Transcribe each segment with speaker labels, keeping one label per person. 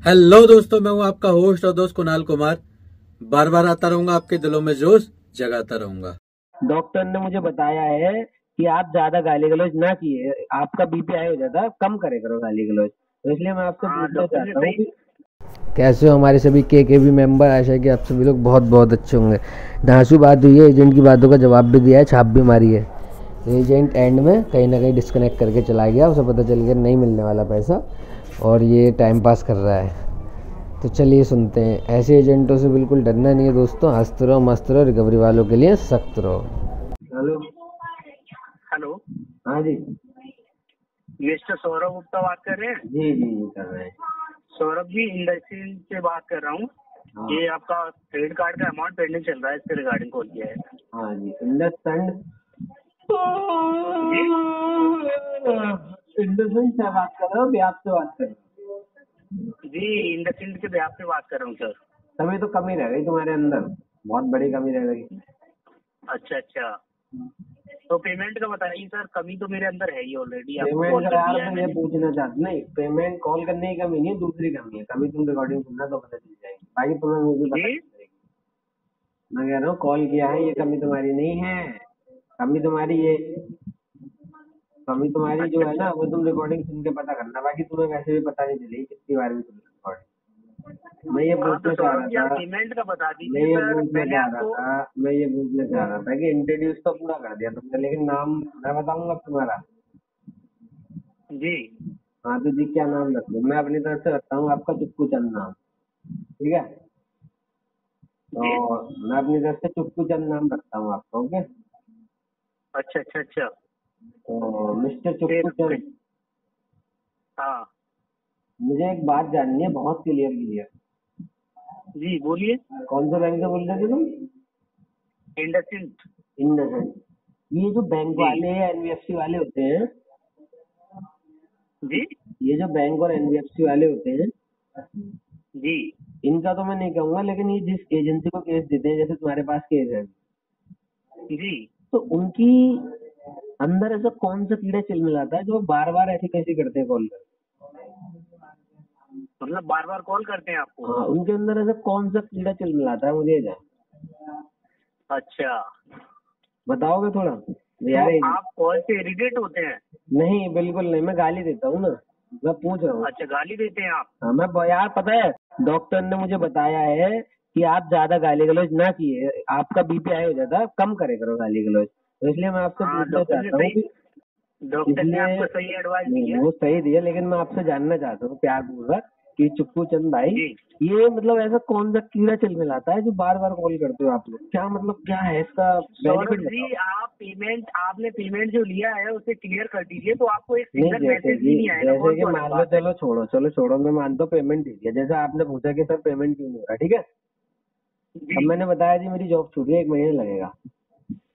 Speaker 1: Hello दोस्तों, मैं हूं आपका होस्ट और दोस्त कुणाल कुमार। बार बार आता रहूंगा, आपके दिलों में जोश जगाता रहूंगा।
Speaker 2: डॉक्टर ने मुझे बताया है कि आप ज्यादा गाली गलौज ना किए, आपका बीपी हाई हो जाता है, कम करे करो गाली गलौज। तो इसलिए मैं आपसे पूछना चाहता हूँ कि कैसे हो हमारे सभी के भी मेंबर। आशा है कि आप सभी लोग बहुत बहुत अच्छे होंगे। धांसू बात हुई है, एजेंट की बातों का जवाब भी दिया है, छाप भी मारी है। एजेंट एंड में कहीं ना कहीं डिस्कनेक्ट करके चला गया, उसे पता चल गया नहीं मिलने वाला पैसा और ये टाइम पास कर रहा है। तो चलिए सुनते हैं। ऐसे एजेंटों से बिल्कुल डरना नहीं है दोस्तों, हंसते रहो मस्त रहो, रिकवरी वालों के लिए सख्त रहो। हेलो।
Speaker 3: हेलो।
Speaker 2: हाँ जी।
Speaker 3: मिस्टर सौरभ गुप्ता बात कर रहे हैं?
Speaker 2: जी जी जी कर रहे हैं।
Speaker 3: सौरभ जी, इंडस्ट्री से बात कर रहा हूँ।
Speaker 2: हाँ।
Speaker 3: ये आपका क्रेडिट कार्ड का अमाउंट पेंडिंग चल रहा है, इसके रिगार्डिंग कॉल किया है।
Speaker 2: हाँ जी, इंडसइंड इंडसइंड से बात कर रहे हो, ब्याज से बात कर रहे हो?
Speaker 3: जी, इंडस्ट्री के ब्याज से बात कर रहा हूँ सर।
Speaker 2: तभी तो कमी रह गई तुम्हारे अंदर, बहुत बड़ी कमी रह गई।
Speaker 3: अच्छा अच्छा, तो पेमेंट का बताइए सर। कमी तो मेरे अंदर है ही ऑलरेडी, आपको
Speaker 2: पेमेंट
Speaker 3: कॉल
Speaker 2: का
Speaker 3: कर
Speaker 2: यार
Speaker 3: दिया है
Speaker 2: मैं ये
Speaker 3: मैंने।
Speaker 2: पूछना चाहता नहीं, पेमेंट कॉल करने की कमी नहीं है, दूसरी कमी है। कमी तुम रिकॉर्डिंग सुनना तो पता चल जाएगी, बाकी तुम्हें मुझे पता
Speaker 3: जी
Speaker 2: चल जाएगी। मैं कह रहा हूँ कॉल किया है, ये कमी तुम्हारी नहीं है। कमी तुम्हारी ये कमी तुम्हारी जो
Speaker 3: अच्छा
Speaker 2: है ना,
Speaker 3: अच्छा।
Speaker 2: वो तुम रिकॉर्डिंग सुन के पता करना। बाकी तुम्हें वैसे भी पता नहीं चलेगी कितनी बार भी सुन रिकॉर्डिंग। मैं ये
Speaker 3: हाँ तो
Speaker 2: पूछना चाह
Speaker 3: सौरभ
Speaker 2: रहा
Speaker 3: जी, आप
Speaker 2: था
Speaker 3: पेमेंट का बता
Speaker 2: मैं
Speaker 3: दीजिए
Speaker 2: ये
Speaker 3: सर।
Speaker 2: पूछना
Speaker 3: मैंने
Speaker 2: चाह रहा
Speaker 3: आपको
Speaker 2: था मैं ये पूछना चाह रहा था कि इंट्रोड्यूस तो पूरा कर दिया तुमने, लेकिन नाम मैं बताऊंगा तुम्हारा।
Speaker 3: जी
Speaker 2: हाँ तो जी, क्या नाम रख लूँ? मैं अपनी तरफ से रखता हूँ आपका चुप्पू चंद नाम। ठीक है,
Speaker 3: जी।
Speaker 2: तो मैं अपनी तरफ से चुप्पू चंद नाम रखता हूँ आपका। ओके,
Speaker 3: अच्छा अच्छा अच्छा।
Speaker 2: तो मिस्टर चुप्पू
Speaker 3: फिर
Speaker 2: चंद,
Speaker 3: हाँ
Speaker 2: मुझे एक बात जाननी है, बहुत क्लियर क्लियर।
Speaker 3: जी, बोलिए।
Speaker 2: कौन सा बैंक से बोल रहे थे तुम?
Speaker 3: इंडस्ट्री।
Speaker 2: इंडसइंड। ये जो बैंक
Speaker 3: जी
Speaker 2: वाले एनबीएफसी वाले होते हैं,
Speaker 3: जी
Speaker 2: ये जो बैंक और एनबीएफसी वाले होते हैं,
Speaker 3: जी
Speaker 2: इनका तो मैं नहीं कहूंगा, लेकिन ये जिस एजेंसी को केस देते हैं, जैसे तुम्हारे पास केस है,
Speaker 3: जी।
Speaker 2: तो उनकी अंदर ऐसा कौन सा कीड़ा चिल मिलाता है जो बार बार ऐसी कैसी करते हैं कॉल कर?
Speaker 3: मतलब बार बार कॉल करते हैं आपको?
Speaker 2: हाँ, उनके अंदर ऐसा कौन सा कीड़ा चिल मिलाता है, मुझे ये जान
Speaker 3: अच्छा,
Speaker 2: बताओगे थोड़ा
Speaker 3: तो
Speaker 2: यार?
Speaker 3: आप कॉल से इरिटेट होते हैं?
Speaker 2: नहीं बिल्कुल नहीं, मैं गाली देता हूँ ना, मैं पूछ रहा हूँ।
Speaker 3: अच्छा, गाली देते हैं आप?
Speaker 2: हाँ, यार पता है, डॉक्टर ने मुझे बताया है कि आप ज्यादा गाली गलौज ना किए, आपका बीपी हाई हो जाता है, कम करे करो गाली गलौज। तो इसलिए मैं आपसे
Speaker 3: हाँ,
Speaker 2: पूछना चाहता हूँ कि
Speaker 3: डॉक्टर ने
Speaker 2: इसलिए
Speaker 3: आपको सही एडवाइस दी
Speaker 2: नहीं,
Speaker 3: है।
Speaker 2: वो सही दिया, लेकिन मैं आपसे जानना चाहता हूँ प्यार पूर्वक कि चुप्पू चंद भाई,
Speaker 3: जी
Speaker 2: ये मतलब ऐसा कौन सा कीड़ा चिल मिलाता है जो बार बार कॉल करते हो आप लोग? क्या मतलब, क्या है इसका बेनिफिट,
Speaker 3: सौरभ
Speaker 2: बताओ।
Speaker 3: जी, आपने पेमेंट जो लिया है उसे क्लियर कर दीजिए, तो आपको एक
Speaker 2: नहीं,
Speaker 3: सिंगल
Speaker 2: जैसे
Speaker 3: मैसेज
Speaker 2: कि
Speaker 3: भी नहीं आएगा। कौन तो अलग
Speaker 2: मान लो,
Speaker 3: बात है।
Speaker 2: चलो छोड़ो, मैं मानता हूँ पेमेंट दे दिया, जैसे आपने पूछा कि सर पेमेंट क्यों नहीं हो रहा, ठीक है। अब
Speaker 3: जी,
Speaker 2: मैंने बताया जी मेरी जॉब छूट गई, 1 महीने लगेगा,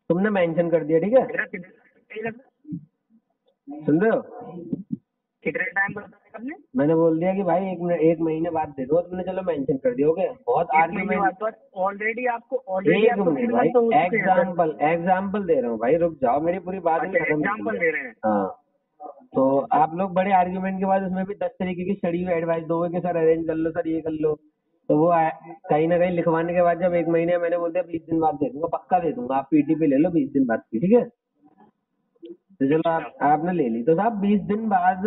Speaker 2: तुमने मेंशन कर दिया, ठीक है।
Speaker 3: मेरा कितना
Speaker 2: सुन रहे हो?
Speaker 3: कितना टाइम बताया आपने?
Speaker 2: मैंने बोल दिया कि भाई 1 महीने बाद दे दो, तुमने चलो मेंशन कर दिया, ओके। बहुत
Speaker 3: एक महीने
Speaker 2: आर्ग्यूमेंट।
Speaker 3: बाद? पर ऑलरेडी
Speaker 2: एक
Speaker 3: आपको
Speaker 2: मिनट
Speaker 3: 3
Speaker 2: भाई,
Speaker 3: मंथ तो हो चुके हैं सर।
Speaker 2: एग्जाम्पल दे रहा हूँ भाई, रुक जाओ, मेरी पूरी बात भी
Speaker 3: अच्छा,
Speaker 2: खत्म नहीं
Speaker 3: एग्जाम्पल
Speaker 2: है।
Speaker 3: दे रहे हैं।
Speaker 2: हाँ, तो आप लोग बड़े आर्ग्यूमेंट के बाद उसमें भी 10 तरीके की सड़ी हुई एडवाइस दोगे कि सर अरेंज कर लो, सर ये कर लो। तो वो कहीं ना कहीं लिखवाने के बाद जब 1 महीने मैंने बोल दिया 20 दिन बाद दे दूंगा, पक्का दे दूंगा, आप पीटी पे ले लो 20 दिन बाद की, ठीक है। तो चलो
Speaker 3: अच्छा
Speaker 2: आपने ले ली, तो साहब 20 दिन बाद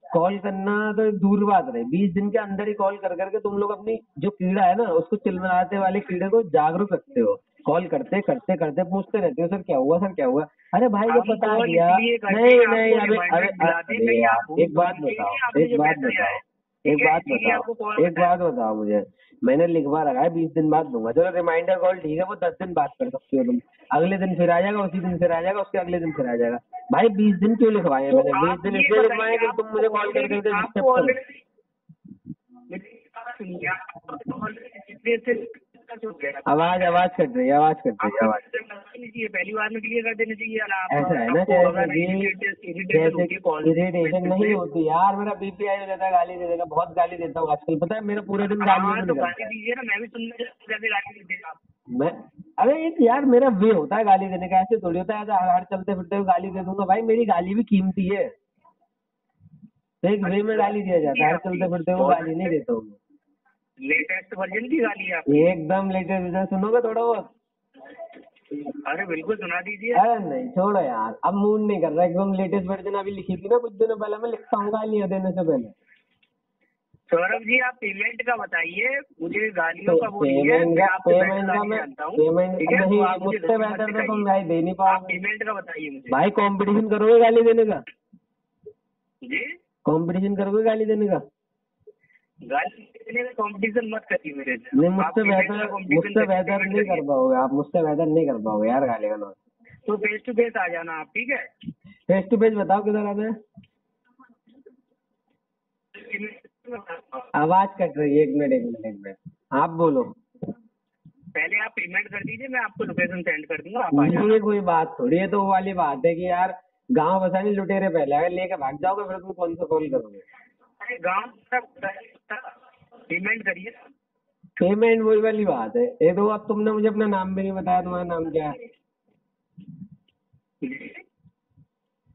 Speaker 2: कॉल करना तो एक दूर बात रहे, 20 दिन के अंदर ही कॉल कर करके तुम लोग अपनी जो कीड़ा है ना, उसको चिलमिलाते वाले कीड़े को जागरूक रखते हो। कॉल करते करते करते पूछते रहते हो, सर क्या हुआ, सर क्या हुआ? अरे भाई जब
Speaker 3: हम
Speaker 2: बता
Speaker 3: कॉल
Speaker 2: दिया।
Speaker 3: इसलिए करते
Speaker 2: नहीं
Speaker 3: हैं,
Speaker 2: नहीं,
Speaker 3: आपको
Speaker 2: अबे अबे
Speaker 3: रिमाइंडर दिलाते हैं,
Speaker 2: अरे
Speaker 3: कहीं आप
Speaker 2: यार,
Speaker 3: भूल
Speaker 2: एक
Speaker 3: भूल
Speaker 2: बात
Speaker 3: गए
Speaker 2: बताओ,
Speaker 3: कि आपने
Speaker 2: एक
Speaker 3: जो
Speaker 2: बात
Speaker 3: मैसेज आया
Speaker 2: बताओ,
Speaker 3: है। ठीक
Speaker 2: एक
Speaker 3: है,
Speaker 2: बात
Speaker 3: इसीलिए
Speaker 2: बताओ,
Speaker 3: आपको कॉल
Speaker 2: एक
Speaker 3: बताया।
Speaker 2: बात बताओ मुझे। मैंने लिखवा रखा है 20 दिन बाद दूंगा, चलो रिमाइंडर कॉल ठीक है, वो 10 दिन बात कर सकते हो तुम। अगले दिन फिर आ जाएगा, उसी दिन फिर आ जाएगा, उसके अगले दिन फिर आ जाएगा। भाई 20 दिन क्यों लिखवाए हैं
Speaker 3: तो
Speaker 2: मैंने? बीस
Speaker 3: आप
Speaker 2: दिन
Speaker 3: ये
Speaker 2: इसलिए लिखवाए
Speaker 3: बताइए,
Speaker 2: कि तुम मुझे कॉल कर करके डिस्टर्ब
Speaker 3: आपको
Speaker 2: करो।
Speaker 3: ऑलरेडी मेरी बात सुनिए, आपको ऑलरेडी कितने से discuss हो गया।
Speaker 2: आवाज आवाज कट रही है, आवाज कट रही है,
Speaker 3: आपको
Speaker 2: आवाज।
Speaker 3: नहीं चाहिए, पहली बार में क्लियर कर देना चाहिए। यार
Speaker 2: ऐसा है ना,
Speaker 3: आपको
Speaker 2: जैसे
Speaker 3: अगर
Speaker 2: कि
Speaker 3: इरिटेशन होती है कॉल
Speaker 2: इरिटेशन
Speaker 3: मैसेज
Speaker 2: नहीं
Speaker 3: से।
Speaker 2: होती यार, मेरा बीपी हाई हो जाता है, गाली दे देगा, बहुत गाली देता हूँ आजकल, पता है मेरा पूरा दिन गालियों
Speaker 3: हाँ,
Speaker 2: में
Speaker 3: तो
Speaker 2: निकलता
Speaker 3: गाली
Speaker 2: है।
Speaker 3: दीजिए ना, मैं भी सुनने कैसे गाली देते हैं आप।
Speaker 2: मैं अरे एक यार मेरा वे होता है गाली देने का, ऐसे थोड़ी होता है हर चलते फिरते हुए गाली दे दूंगा। भाई मेरी गाली भी कीमती है, तो एक वे में
Speaker 3: अच्छा,
Speaker 2: गाली दिया जाता है, हर
Speaker 3: आपकी
Speaker 2: चलते फिरते हुए गाली नहीं
Speaker 3: ऑलरेडी
Speaker 2: देता हूँ।
Speaker 3: लेटेस्ट वर्जन की गाली है आपकी?
Speaker 2: एकदम लेटेस्ट। सुनोगे थोड़ा बहुत?
Speaker 3: अरे बिल्कुल सुना दीजिए।
Speaker 2: अरे नहीं छोड़ो यार, अब मूड नहीं कर रहा। एकदम लेटेस्ट वर्जन अभी लिखी थी ना कुछ दिनों पहले, मैं लिखता हूँ गालियाँ देने से पहले।
Speaker 3: सौरभ जी आप पेमेंट का बताइए, मुझे गालियों का वो नहीं है।
Speaker 2: पेमेंट
Speaker 3: मैं
Speaker 2: का
Speaker 3: आपसे
Speaker 2: पेमेंट
Speaker 3: बेटर
Speaker 2: का
Speaker 3: गाली
Speaker 2: मैं
Speaker 3: जानता हूँ,
Speaker 2: पेमेंट
Speaker 3: ठीक है?
Speaker 2: नहीं,
Speaker 3: तो आप मुझे
Speaker 2: मुझसे
Speaker 3: धोखे मत
Speaker 2: बेहतर तो तुम
Speaker 3: सिखाइए।
Speaker 2: भाई दे नहीं
Speaker 3: आप
Speaker 2: पाओगे
Speaker 3: पेमेंट का बताइए मुझे।
Speaker 2: भाई। कंपटीशन करोगे गाली देने का?
Speaker 3: जी
Speaker 2: कंपटीशन करोगे गाली देने का?
Speaker 3: गाली देने का कंपटीशन मत करिए मेरे से।
Speaker 2: नहीं,
Speaker 3: आप
Speaker 2: मुझसे
Speaker 3: पेमेंट का
Speaker 2: बेहतर
Speaker 3: कंपटीशन करिए,
Speaker 2: नहीं कर
Speaker 3: करिए।
Speaker 2: पाओगे आप, मुझसे बेहतर नहीं कर पाओगे यार गाली का नॉट।
Speaker 3: तो फेस टू फेस आ जाना आप, ठीक है?
Speaker 2: फेस टू फेस बताओ किधर आना है? आवाज कट रही है, एक मिनट आप बोलो।
Speaker 3: पहले आप पेमेंट कर दीजिए, मैं आपको लोकेशन सेंड कर दूंगा, आप आ जाना।
Speaker 2: ये कोई बात थोड़ी है। तो वो वाली बात है कि यार गांव बसाने लुटेरे पहले अगर लेके भाग जाओगे फिर तुम कौन सा कॉल करोगे?
Speaker 3: अरे गाँव तक पेमेंट करिए।
Speaker 2: पेमेंट वही वाली बात है। ये तो अब तुमने मुझे अपना नाम भी नहीं बताया, तुम्हारा नाम क्या है?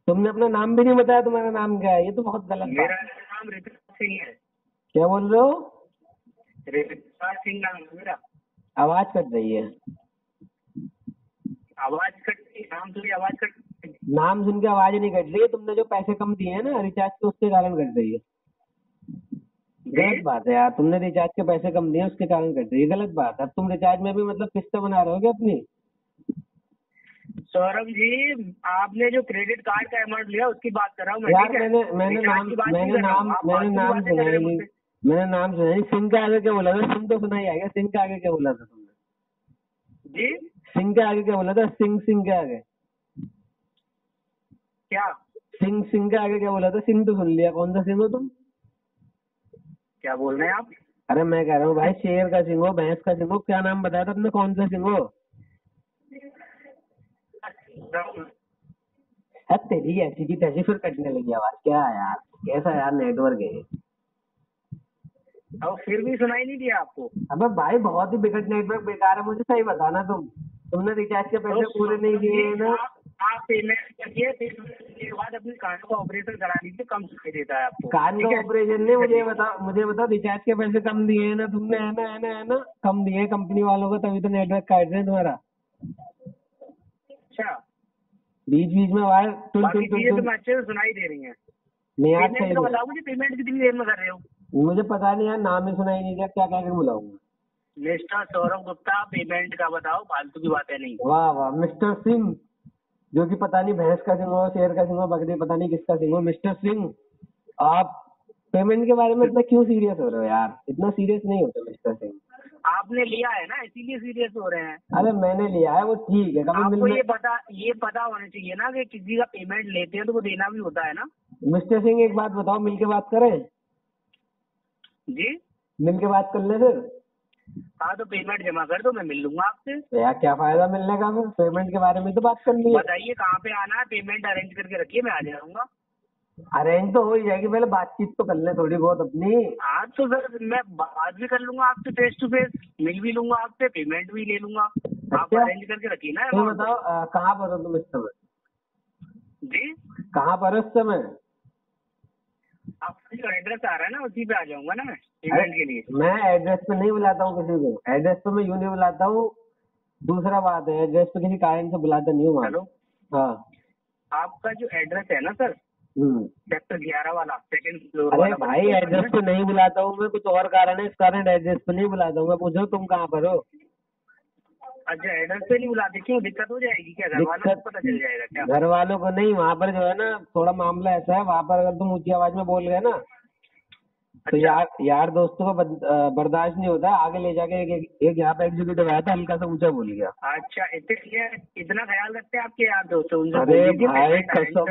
Speaker 2: तुमने अपना नाम भी नहीं बताया, तुम्हारा नाम क्या है? ये तो बहुत गलत बात
Speaker 3: मेरा
Speaker 2: है।
Speaker 3: नाम ऋतुराज सिंह है।
Speaker 2: क्या बोल रहे हो?
Speaker 3: ऋतुराज सिंह नाम है मेरा।
Speaker 2: आवाज कट रही है।
Speaker 3: आवाज कट, नाम सुनिए आवाज कट।
Speaker 2: नाम सुन के आवाज नहीं कट रही है। तुमने जो पैसे कम दिए हैं ना रिचार्ज के, उसके कारण कट रही है। गलत बात है यार, तुमने रिचार्ज के पैसे कम दिए उसके कारण कट रही है, गलत बात है। अब तुम रिचार्ज में भी मतलब किस्त बना रहे हो क्या अपनी?
Speaker 3: सौरभ जी आपने जो क्रेडिट कार्ड का अमाउंट लिया उसकी बात कर रहा हूँ मैं,
Speaker 2: यार
Speaker 3: ठीक है?
Speaker 2: मैंने
Speaker 3: रिचार्ज की बात नहीं कर रहा हूँ। आप फालतू की बातें कर रहे हो मुझसे।
Speaker 2: मैंने नाम सुना नहीं। सिंह के आगे क्या बोला था? सिंह तो सुना ही आएगा। सिंह के आगे क्या बोला था तुमने?
Speaker 3: जी
Speaker 2: सिंह के आगे क्या बोला था? सिंह के आगे
Speaker 3: क्या
Speaker 2: सिंह के आगे क्या बोला था? सिंह तो सुन लिया। कौन सा सिंह हो तुम?
Speaker 3: क्या बोल रहे हैं आप?
Speaker 2: अरे मैं कह रहा हूँ भाई, शेर का सिंह हो, भैंस का सिंह हो, क्या नाम बताया था तुमने? कौन सा सिंह हो? अब तेरी ऐसी की तैसी फिर कटने लगी आवाज। क्या है यार, कैसा यार नेटवर्क है?
Speaker 3: और फिर भी सुनाई नहीं दिया आपको?
Speaker 2: अबे भाई बहुत ही बिगड़ नेटवर्क, बेकार है। मुझे सही बताना तुमने रिचार्ज के पैसे पूरे नहीं दिए हैं ना?
Speaker 3: आप पेमेंट करिए, फिर उसके बाद अपने कान का ऑपरेशन करा लीजिए, कम सुनाई देता है आपको।
Speaker 2: कान
Speaker 3: ठीक
Speaker 2: का
Speaker 3: है?
Speaker 2: ऑपरेशन नहीं, मुझे बताओ रिचार्ज के पैसे कम दिए हैं ना तुमने? है ना कम दिए हैं कंपनी वालों को, तभी तो नेटवर्क काट रहे हैं तुम्हारा।
Speaker 3: अच्छा,
Speaker 2: बीच बीच में वायर
Speaker 3: बाकी चीजें तो मैं अच्छे से सुनाई दे रही हैं।
Speaker 2: नहीं यार
Speaker 3: पेमेंट का बताओ मुझे, पेमेंट कितनी देर में कर रहे हो?
Speaker 2: मुझे पता नहीं यार, नाम ही सुनाई नहीं दिया, क्या कह के बुलाऊंगा?
Speaker 3: मिस्टर सौरभ गुप्ता पेमेंट का बताओ, फालतू की बातें नहीं।
Speaker 2: वाह वाह, मिस्टर सिंह, जो कि पता नहीं भैंस का सिंह हो, शेर का सिंह हो, बकरी पता नहीं किसका सिंह हो। मिस्टर सिंह, आप पेमेंट के बारे में इतना क्यों सीरियस हो रहे हो यार? इतना सीरियस नहीं होते मिस्टर सिंह।
Speaker 3: आपने लिया है ना, इसीलिए सीरियस हो रहे हैं।
Speaker 2: अरे मैंने लिया है वो ठीक है, कभी
Speaker 3: आपको
Speaker 2: मिलने।
Speaker 3: ये पता होना चाहिए ना कि किसी का पेमेंट लेते हैं तो वो देना भी होता है ना।
Speaker 2: मिस्टर सिंह एक बात बताओ, मिलके बात करें?
Speaker 3: जी
Speaker 2: मिलके बात कर ले फिर।
Speaker 3: हाँ, तो पेमेंट जमा कर दो, मैं मिल लूंगा आपसे।
Speaker 2: तो यार क्या फायदा मिलने का? फिर पेमेंट के बारे में तो बात करनी है।
Speaker 3: बताइए कहाँ पे आना है, पेमेंट अरेंज करके रखिए, मैं आ जाऊंगा।
Speaker 2: अरेंज तो हो ही जाएगी, पहले बातचीत तो कर ले थोड़ी बहुत अपनी।
Speaker 3: आज तो सर मैं बात भी कर लूंगा आपसे, फेस टू फेस मिल भी लूंगा आपसे, पेमेंट भी ले लूंगा। आप
Speaker 2: अच्छा?
Speaker 3: अरेंज करके रखिए ना
Speaker 2: तो
Speaker 3: amount।
Speaker 2: बताओ कहाँ पर हो तुम इस समय?
Speaker 3: जी
Speaker 2: कहाँ पर हो इस समय?
Speaker 3: आपका जो एड्रेस आ रहा है ना उसी पे आ जाऊंगा ना मैं पेमेंट के लिए।
Speaker 2: मैं एड्रेस पे नहीं बुलाता हूँ किसी को, एड्रेस पे मैं यूँ नहीं बुलाता हूँ। दूसरा बात है, एड्रेस पे किसी कारण से बुलाता नहीं हूँ।
Speaker 3: हेलो,
Speaker 2: हाँ।
Speaker 3: आपका जो एड्रेस है ना सर, सेक्टर 11 वाला सेकंड फ्लोर
Speaker 2: अरे
Speaker 3: वाला।
Speaker 2: भाई एड्रेस पे नहीं बुलाता हूँ मैं, कुछ और कारण है, इस कारण एड्रेस पे नहीं बुलाता हूँ मैं। पूछो तुम कहाँ पर हो?
Speaker 3: अच्छा, एड्रेस पे नहीं बुलाते, क्यों? दिक्कत हो जाएगी क्या? घर वालों को पता चल जाएगा क्या?
Speaker 2: घर वालों को नहीं, वहाँ पर जो है ना थोड़ा मामला ऐसा है, वहाँ पर अगर तुम ऊंची आवाज में बोल गए ना तो यार दोस्तों को बर्दाश्त नहीं होता। आगे ले जाके एक यहाँ पे एग्जीक्यूटिव आया था, हल्का सा ऊंचा बोल गया।
Speaker 3: अच्छा, इतना ख्याल रखते हैं आपके यार दोस्तों?
Speaker 2: अरे भाई कसम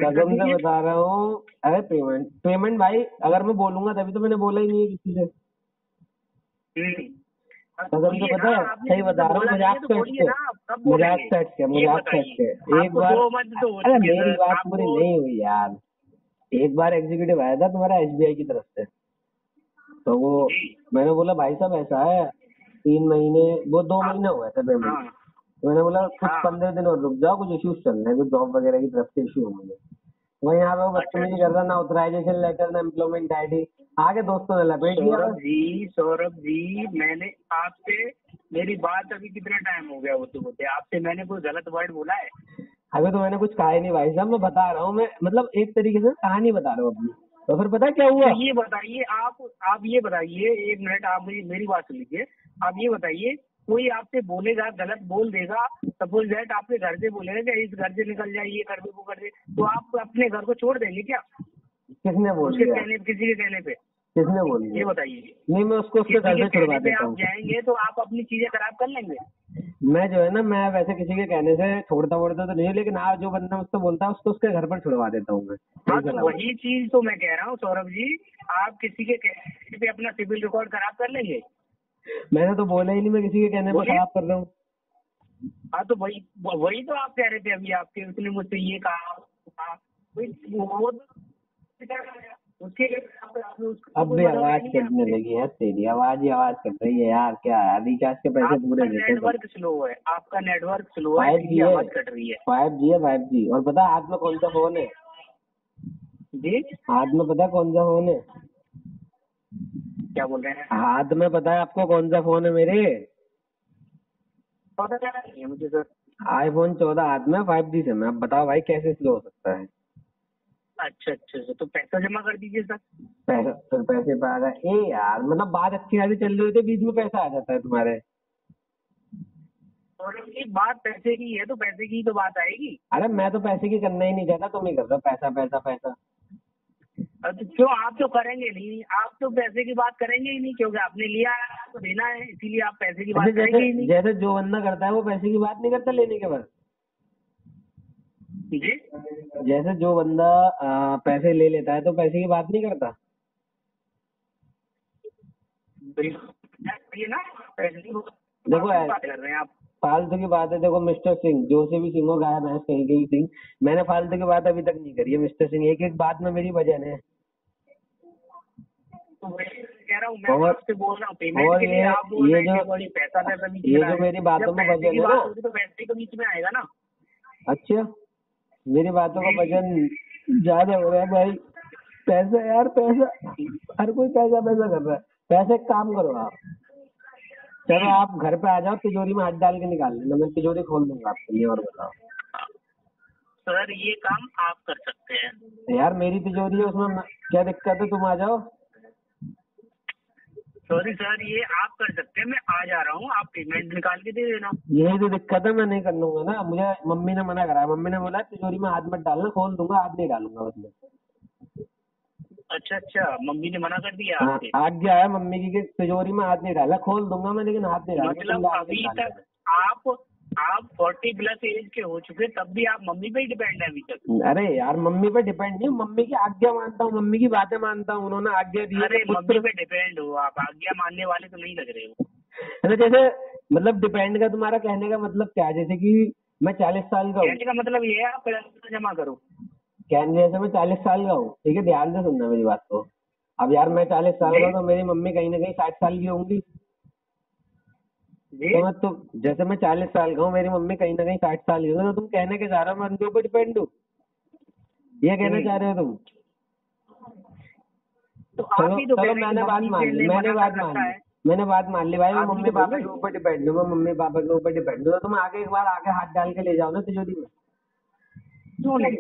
Speaker 3: कसम
Speaker 2: से बता रहा हूँ। अरे पेमेंट भाई अगर मैं बोलूंगा तभी तो, मैंने बोला ही नहीं है किसी से। कसम से पता है, सही बता रहा हूँ, मजाक से हट के एक बार। अरे मेरी बात पूरी नहीं हुई यार। एक बार एग्जीक्यूटिव आया था तुम्हारा एसबीआई की तरफ से, तो वो मैंने बोला भाई साहब ऐसा है 3 महीने, वो 2 महीने हुए थे पेमेंट। तो मैंने बोला कुछ 15 दिन और रुक जाओ, कुछ इश्यूज चल रहे हैं, कुछ जॉब वगैरह की तरफ से इशू हो मुझे। वहीं यहाँ पे वो बदतमीजी कर रहा, ना ऑथराइजेशन लेटर ना एम्प्लॉयमेंट आईडी, आगे दोस्तों ने लपेट लिया।
Speaker 3: सौरभ जी मैंने आपसे, मेरी बात अभी कितना टाइम हो गया होते होते, आपसे मैंने कोई गलत वर्ड बोला है?
Speaker 2: अभी तो मैंने कुछ कहा ही नहीं भाई साहब, मैं बता रहा हूँ, मैं मतलब एक तरीके से कहानी बता रहा हूँ अपनी। तो फिर पता है क्या हुआ?
Speaker 3: तो ये बताइए आप ये बताइए, एक मिनट आप मेरी बात सुन लीजिए। आप ये बताइए, कोई आपसे बोलेगा, गलत बोल देगा, सपोज दैट आपके घर से बोलेगा कि इस घर से निकल जाए, ये कर दे वो कर दे, तो आप अपने घर को छोड़ देंगे क्या?
Speaker 2: किसने बोल दिया?
Speaker 3: किसी के कहने पे?
Speaker 2: किसने बोल दिया?
Speaker 3: ये बताइए।
Speaker 2: नहीं, मैं उसको उसके घर से छुड़वा देता
Speaker 3: आप
Speaker 2: हूँ।
Speaker 3: जाएंगे तो आप अपनी चीजें खराब कर लेंगे।
Speaker 2: मैं जो है ना, मैं वैसे किसी के कहने से छोड़ता वोड़ता तो नहीं, लेकिन आज जो बंदा मुझसे बोलता है उसको उसके घर पर छुड़वा देता हूँ मैं।
Speaker 3: हाँ, तो वही चीज तो मैं कह रहा हूँ सौरभ जी, आप किसी के कहने पे अपना सिविल रिकॉर्ड खराब कर लेंगे?
Speaker 2: मैंने तो बोला ही नहीं मैं किसी के कहने पर खराब कर रहा हूँ।
Speaker 3: हाँ, तो वही तो आप कह रहे थे अभी, आपके उसने मुझसे ये कहा, उसके
Speaker 2: अब भी आवाज कटने लगी है तेरी, आवाज ही आवाज कट रही है यार, क्या है? रिचार्ज के पैसे पूरे देते हैं।
Speaker 3: नेटवर्क स्लो है, आपका नेटवर्क स्लो है,
Speaker 2: 5G है,
Speaker 3: आवाज कट रही है।
Speaker 2: 5G है, 5G। और पता है हाथ में कौन सा फोन है?
Speaker 3: जी,
Speaker 2: हाथ में पता है कौन सा फोन है?
Speaker 3: क्या बोल रहे हैं?
Speaker 2: हाथ में पता है आपको कौन सा फोन है मेरे?
Speaker 3: पता क्या है मुझे सर?
Speaker 2: iPhone 14 हाथ में, 5G से। मैं अब बताओ भाई कैसे स्लो हो सकता है?
Speaker 3: अच्छा, तो पैसा जमा कर दीजिए सर।
Speaker 2: पैसे पे आ गए? ए यार, मतलब बात अच्छी खासी चल रही होती है, बीच में पैसा आ जाता है तुम्हारे।
Speaker 3: और एक बात पैसे की है तो पैसे की तो बात आएगी।
Speaker 2: अरे मैं तो पैसे की करना ही नहीं चाहता, तुम ही कर रहे हो पैसा पैसा पैसा।
Speaker 3: तो क्यों, आप तो करेंगे नहीं, आप तो पैसे की बात करेंगे ही नहीं, क्योंकि आपने लिया है आपको देना है, इसीलिए आप पैसे की बात करेंगे ही नहीं।
Speaker 2: जैसे जो बंदा करता है वो पैसे की बात नहीं करता लेने के बाद।
Speaker 3: जी,
Speaker 2: जैसे जो बंदा पैसे ले लेता है तो पैसे की बात नहीं करता।
Speaker 3: ये ना
Speaker 2: देखो
Speaker 3: बात कर रहे हैं आप,
Speaker 2: फालतू की बात है। देखो मिस्टर सिंह, जो से भी सिंह हो, गाया भैंस कहीं के भी सिंह, मैंने फालतू की बात अभी तक नहीं करी है मिस्टर सिंह। एक एक बात में मेरी वजन है।
Speaker 3: तो कह रहा हूँ मैं आपसे बोल रहा हूँ पेमेंट के लिए, आप बोल रहे हैं कि पैसा
Speaker 2: ये जो मेरी बातों में वजन है ना,
Speaker 3: तो पैसे के बीच में आएगा ना।
Speaker 2: अच्छा, मेरी बातों का वजन ज्यादा हो रहा है भाई। पैसा यार, पैसा, हर कोई पैसा पैसा कर रहा है। पैसे काम करो आप, चलो आप घर पे आ जाओ, तिजोरी में हाथ डाल के निकाल लेना, मैं तिजोरी खोल दूंगा आपके लिए। और बताओ
Speaker 3: सर, ये काम आप कर सकते हैं।
Speaker 2: यार मेरी तिजोरी है, उसमें क्या दिक्कत है? तुम आ जाओ।
Speaker 3: सॉरी सर, ये आप कर सकते हैं, मैं आ जा रहा हूँ, आप पेमेंट निकाल के दे देना।
Speaker 2: यही तो दिक्कत है, मैं नहीं कर लूंगा ना। मुझे मम्मी ने मना करा, मम्मी ने बोला तिजोरी में हाथ मत डालना, खोल दूंगा, हाथ नहीं डालूंगा उसमें।
Speaker 3: अच्छा, मम्मी ने मना कर दिया आपसे?
Speaker 2: आज्ञा है मम्मी की कि तिजोरी में हाथ नहीं डाला, खोल दूंगा मैं लेकिन हाथ नहीं डालूंगा।
Speaker 3: मतलब अभी तक आप 40+ एज के हो चुके, तब भी आप मम्मी पे ही डिपेंड है अभी तक?
Speaker 2: अरे यार मम्मी पे डिपेंड नहीं, मम्मी की आज्ञा मानता हूँ, मम्मी की बातें मानता हूँ, उन्होंने आज्ञा दी है।
Speaker 3: अरे मम्मी पे डिपेंड हो आप, आज्ञा मानने वाले तो नहीं लग रहे हो।
Speaker 2: अरे जैसे मतलब डिपेंड का तुम्हारा कहने का मतलब क्या? जैसे कि मैं 40 साल का हूँ।
Speaker 3: कहने का मतलब ये है आप पैसा जमा करो।
Speaker 2: जैसे मैं 40 साल का हूँ, ठीक है, ध्यान से सुनना मेरी बात को। अब यार मैं 40 साल का हूँ तो मेरी मम्मी कहीं ना कहीं 60 साल की होंगी। तो जैसे मैं 40 साल का हूँ, मेरी मम्मी कहीं ना कहीं 60 साल की होगी। तो तुम कहने के जा रहे हो मैं उनके ऊपर डिपेंड हूँ, ये कहना चाह रहे हो तुम?
Speaker 3: तो आप ही तो
Speaker 2: चलो मैंने बात मान ली, मैंने बात मान ली भाई, मैं मम्मी पापा के ऊपर डिपेंड हूँ, मैं मम्मी पापा के ऊपर डिपेंड हूँ। तो तुम आगे एक बार आगे हाथ डाल के ले जाओ ना तिजोरी में।
Speaker 3: क्यों नहीं?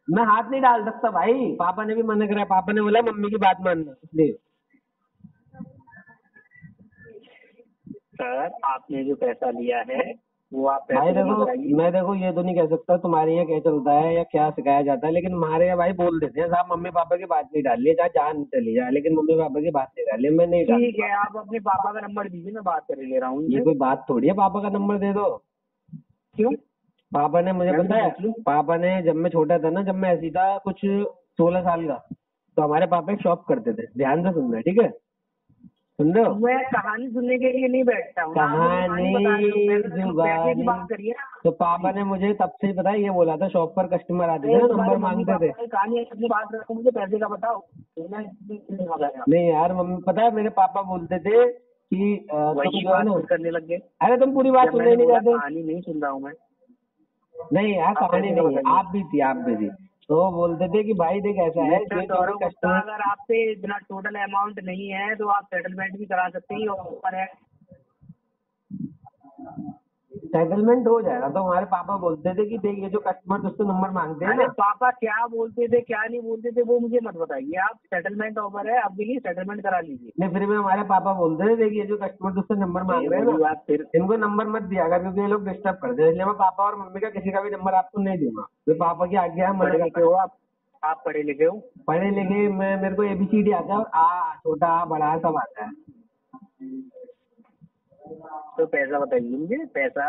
Speaker 2: मैं हाथ नहीं डाल सकता भाई, पापा ने भी मना करा, पापा ने बोला मम्मी की बात मानना, इसलिए।
Speaker 3: सर, आपने जो पैसा लिया है वो आप
Speaker 2: भाई देखो ये तो नहीं कह सकता तुम्हारे यहाँ क्या चलता है या क्या सिखाया जाता है, लेकिन हमारे यहाँ भाई बोल देते हैं साहब मम्मी पापा की बात नहीं डालिए, चाहे जान चली जाए, लेकिन मम्मी पापा की बात नहीं डालिए। मैं नहीं डाल।
Speaker 3: ठीक है, आप अपने पापा का नंबर दीजिए, मैं बात कर ले रहा हूँ।
Speaker 2: ये कोई बात थोड़ी है, पापा का नंबर दे दो।
Speaker 3: क्यों?
Speaker 2: पापा ने मुझे पता है, पापा ने जब मैं छोटा था ना, जब मैं ऐसी था कुछ 16 साल का, तो हमारे पापा एक शॉप करते थे। ध्यान से सुनना, ठीक है? सुन रहे हो?
Speaker 3: मैं कहानी सुनने के लिए नहीं बैठता हूँ,
Speaker 2: कहानी
Speaker 3: की बात करिए।
Speaker 2: तो पापा ने मुझे तब से पता है ये बोला था, शॉप पर कस्टमर आते थे नंबर मांगते थे।
Speaker 3: कहानी अपनी बात रखो, मुझे पैसे का बताओ।
Speaker 2: नहीं यार, मम्मी पता है मेरे पापा बोलते थे कि
Speaker 3: वही बात करने लग गए।
Speaker 2: अरे तुम पूरी बात सुनने नहीं चाहते?
Speaker 3: कहानी नहीं सुन रहा हूँ मैं।
Speaker 2: नहीं यार, कहानी नहीं है, आप भी थी। तो बोलते थे कि भाई देख ऐसा है
Speaker 3: मिस्टर सौरभ गुप्ता, अगर आपसे इतना टोटल अमाउंट नहीं है तो आप सेटलमेंट भी करा सकते हैं, ऑफर है।
Speaker 2: सेटलमेंट हो जाएगा। तो हमारे पापा बोलते थे कि देख ये जो कस्टमर तुझसे नंबर मांगते हैं
Speaker 3: अरे
Speaker 2: ना,
Speaker 3: पापा क्या बोलते थे क्या नहीं बोलते थे वो मुझे मत बताइए, आप सेटलमेंट ऑफर है, अब देखिए सेटलमेंट करा लीजिए।
Speaker 2: नहीं फिर भी हमारे पापा बोलते थे देख ये जो कस्टमर तुझसे नंबर मांग रहे हैं ना,
Speaker 3: फिर
Speaker 2: इनको नंबर मत दिया कर क्योंकि ये लोग डिस्टर्ब करते हैं, इसलिए मैं पापा और मम्मी का किसी का भी नंबर आपको नहीं दूंगा। तो पापा की आज्ञा है।
Speaker 3: पढ़े लिखे हो आप पढ़े लिखे हो?
Speaker 2: पढ़े लिखे मैं, मेरे को ABCD आता है और आ छोटा आ बड़ा आ सब आता है।
Speaker 3: तो पैसा बताइए मुझे, पैसा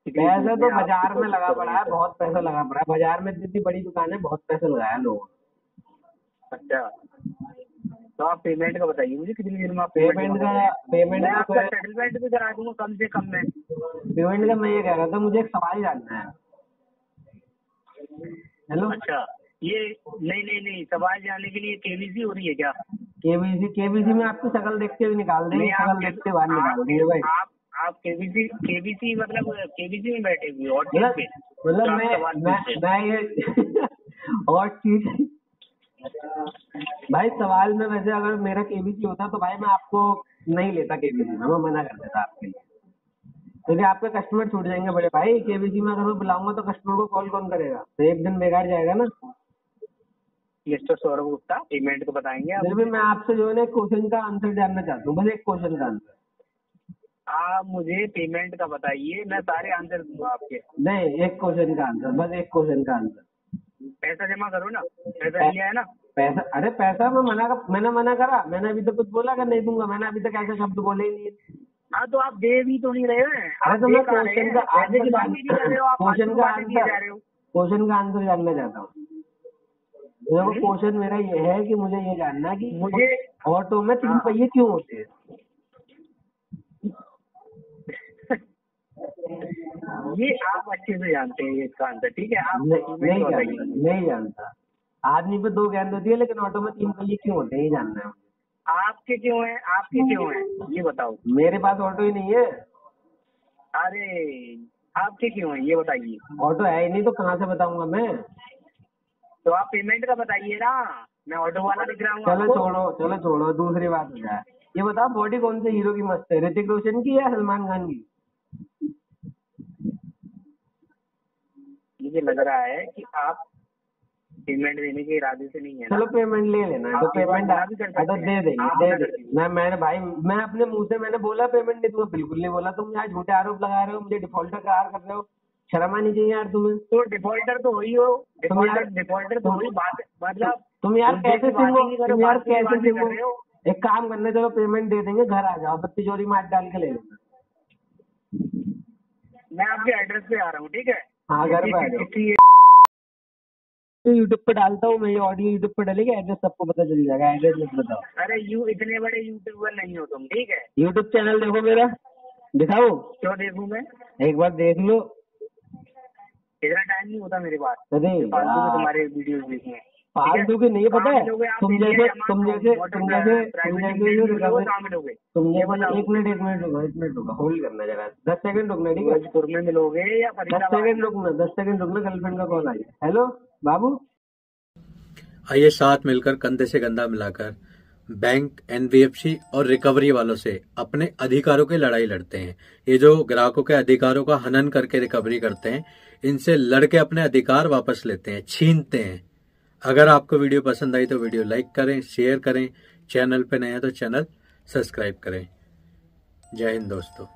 Speaker 2: तो बाजार में लगा पड़ा है, बहुत पैसा लगा पड़ा है बाजार में, इतनी बड़ी दुकान है, बहुत पैसा लगाया लोगों ने।
Speaker 3: अच्छा तो आप पेमेंट का बताइए मुझे, कितनी देर में आप
Speaker 2: पेमेंट का
Speaker 3: सेटलमेंट भी करा दूंगा कम से कम में।
Speaker 2: पेमेंट का मैं ये कह रहा था, मुझे एक सवाल जानना है। हेलो।
Speaker 3: अच्छा ये नहीं सवाल जानने के लिए KBC हो रही है क्या?
Speaker 2: केबीसी में आपकी शकल देख के भी निकाल देंगे, शकल देख के बाहर निकाल देंगे भाई।
Speaker 3: आप KBC मतलब KBC में बैठे हुए और
Speaker 2: मतलब मैं ये और चीज भाई सवाल में वैसे अगर मेरा KBC होता तो भाई मैं आपको नहीं लेता KBC में, मैं मना कर देता आपके लिए, क्योंकि आपके कस्टमर छूट जाएंगे बड़े भाई। KBC में अगर मैं बुलाऊंगा तो कस्टमर को कॉल कौन करेगा, तो एक दिन बेकार जाएगा ना।
Speaker 3: मिस्टर सौरभ गुप्ता पेमेंट को बताएंगे आप?
Speaker 2: फिर भी मैं आपसे जो है ना क्वेश्चन का आंसर जानना चाहता हूँ, बस एक क्वेश्चन का आंसर।
Speaker 3: आप मुझे पेमेंट का बताइए, मैं सारे आंसर दूंगा आपके।
Speaker 2: नहीं एक क्वेश्चन का आंसर, बस एक क्वेश्चन का आंसर।
Speaker 3: पैसा जमा करो ना, पैसा लिया है ना?
Speaker 2: पैसा, अरे पैसा मैंने मना करा, मैंने अभी तक कुछ बोला कि नहीं दूंगा, मैंने अभी तक ऐसा शब्द बोले ही नहीं।
Speaker 3: हाँ तो आप दे भी तो नहीं रहे हैं।
Speaker 2: अरे तो मैं क्वेश्चन का आंसर जानना चाहता हूँ। देखो क्वेश्चन मेरा ये है कि मुझे ये जानना कि
Speaker 3: मुझे
Speaker 2: ऑटो में 3 पहिए क्यों होते हैं?
Speaker 3: ये आप अच्छे से जानते हैं इसका आंसर, ठीक है? आप
Speaker 2: नहीं जानता। आदमी पे 2 गेंद होती है लेकिन ऑटो में 3 पहिए क्यों होते हैं ये जानना है।
Speaker 3: आपके क्यों है ये बताओ।
Speaker 2: मेरे पास ऑटो ही नहीं है।
Speaker 3: अरे आपके क्यों है ये बताइए।
Speaker 2: ऑटो है ही नहीं तो कहाँ से बताऊंगा मैं।
Speaker 3: तो आप पेमेंट का बताइए ना, मैं ऑटो वाला दिख रहा हूँ।
Speaker 2: चलो छोड़ो दूसरी बात हो जाए। ये बताओ बॉडी कौन से हीरो की मस्त है, ऋतिक रोशन की या सलमान खान की?
Speaker 3: मुझे लग रहा है कि आप पेमेंट देने के इरादे से नहीं है।
Speaker 2: चलो पेमेंट ले लेना, तो पेमेंट तो दे देंगे। मैंने भाई मैं अपने मुंह से मैंने बोला पेमेंट नहीं दूंगा, बिल्कुल नहीं बोला। तुम यहाँ झूठे आरोप लगा रहे हो, मुझे डिफॉल्टर करार कर रहे हो, शर्म आनी चाहिए यार तुम्हें।
Speaker 3: तो डिफॉल्टर तो हुई हो, डिफॉल्टर तो हुई बात, मतलब
Speaker 2: तुम यार कैसे हो। एक काम करने चलो पेमेंट दे देंगे, घर आ जाओ, बत्ती चोरी मार डाल के ले लेना।
Speaker 3: मैं आपके एड्रेस पे आ रहा हूँ, ठीक है?
Speaker 2: हाँ घर पे आ जाओ। यूट्यूब पे डालता हूँ मैं ये ऑडियो, यूट्यूब पे डालेगा, एड्रेस सबको पता चल जाएगा। एड्रेस मत बताओ।
Speaker 3: अरे इतने बड़े यूट्यूबर नहीं हो तुम, ठीक है?
Speaker 2: यूट्यूब चैनल देखो मेरा, दिखाओ।
Speaker 3: क्यों देखूं मैं?
Speaker 2: एक बार देख लो।
Speaker 3: इतना टाइम नहीं होता मेरे पास तुम्हारे वीडियोस देखने।
Speaker 2: फालतू की नहीं पता है। तुम जैसे एक मिनट रुका, होल्ड करना जरा 10 सेकंड रुकना, ठीक है?
Speaker 3: भोजपुर में मिलोगे या
Speaker 2: 10 सेकंड रुकना, गर्लफ्रेंड का कॉल आया। हेलो बाबू।
Speaker 1: आइए साथ मिलकर कंधे से कंधा मिलाकर बैंक, NBFC और रिकवरी वालों से अपने अधिकारों की लड़ाई लड़ते हैं। ये जो ग्राहकों के अधिकारों का हनन करके रिकवरी करते हैं, इनसे लड़के अपने अधिकार वापस लेते हैं, छीनते हैं। अगर आपको वीडियो पसंद आई तो वीडियो लाइक करें, शेयर करें, चैनल पे नए हैं तो चैनल सब्सक्राइब करें। जय हिंद दोस्तों।